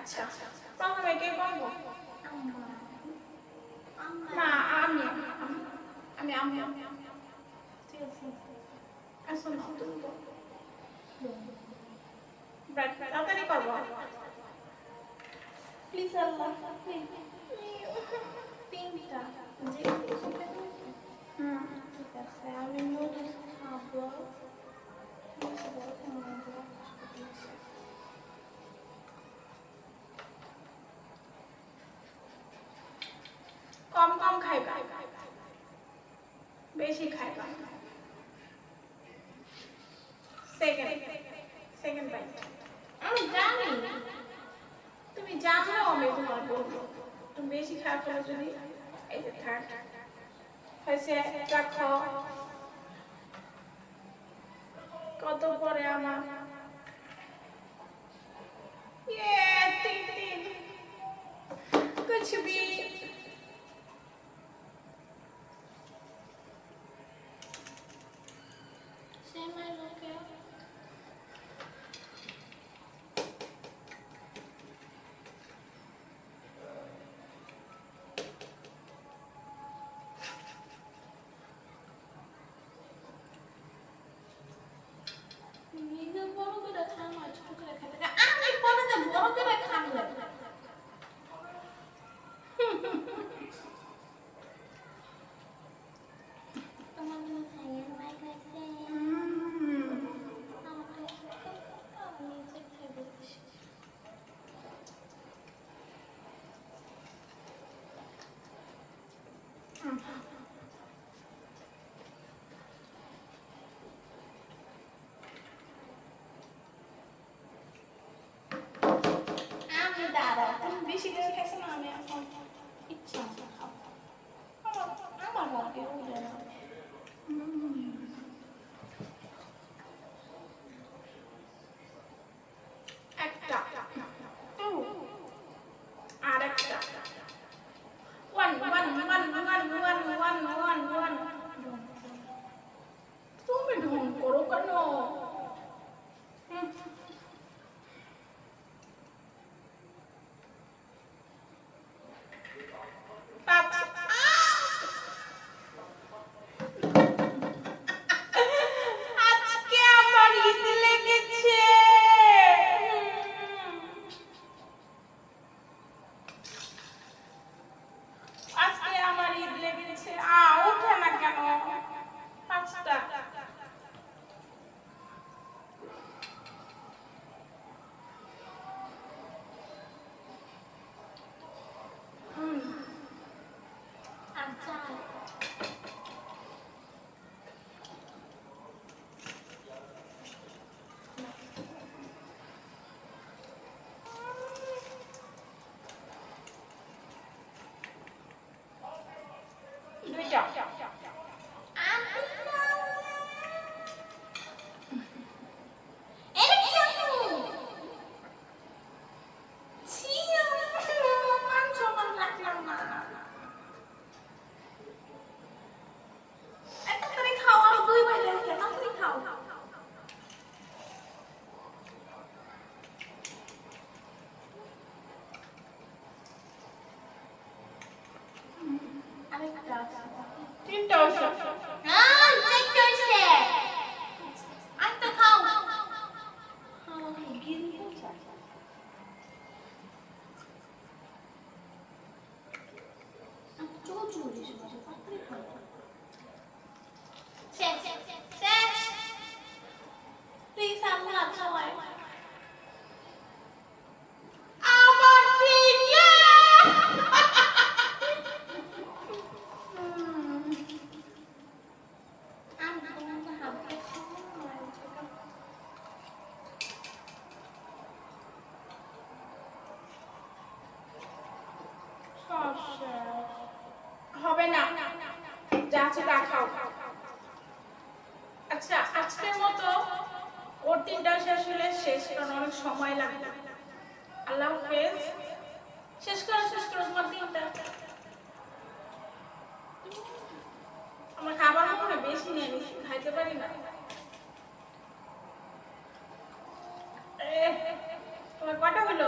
আচ্ছা প্রথমে কে করবো? না আমি আমি আমি আমি ঠিক আছে আসো না তুমি তাড়াতাড়ি করবো প্লিজ আল্লাহ তিনটা ঠিক আছে আমি নুডলস খাবো কম কম খাইবা বেশি খাইবা সেকেন্ড বাইট আমি জানি তুমি জানো আমি তোমার বলবো তুমি বেশি খাওয়া ফেলো যদি এই যে থার্ড হয়েছে রাখো কত পরে আমার तीन कुछ भी सेम है ओके ये बड़ो করে খাওয়া ছোট করে খেতে আমি বলে যে বড় করে খাবে তোমার মনে খাইয়ে বাই খাইছে আমাকে আমি যে খাইতে বেশি করে খাইছে না আমি এখন ইচ্ছা আছে খাবো আমার ভাগ্যে উঠে না একটা আর একটা ওয়ান তুমি ঢং করো কেন তিনটা আছে চারটা আছে আটটা খাও প্লিজ আমার আচ্ছা হয় হবে না যা আছে তা খাও আচ্ছা আজকের মতো ওর তিনটা শেষ হলে শেষ কারণ অনেক সময় লাগবে আল্লাহ হাফেজ শেষ করো তোমার তিনটা আমার খাবার মনে বেশি নিয়ে নিচ্ছি খাইতে পারি না তোমার কটা হলো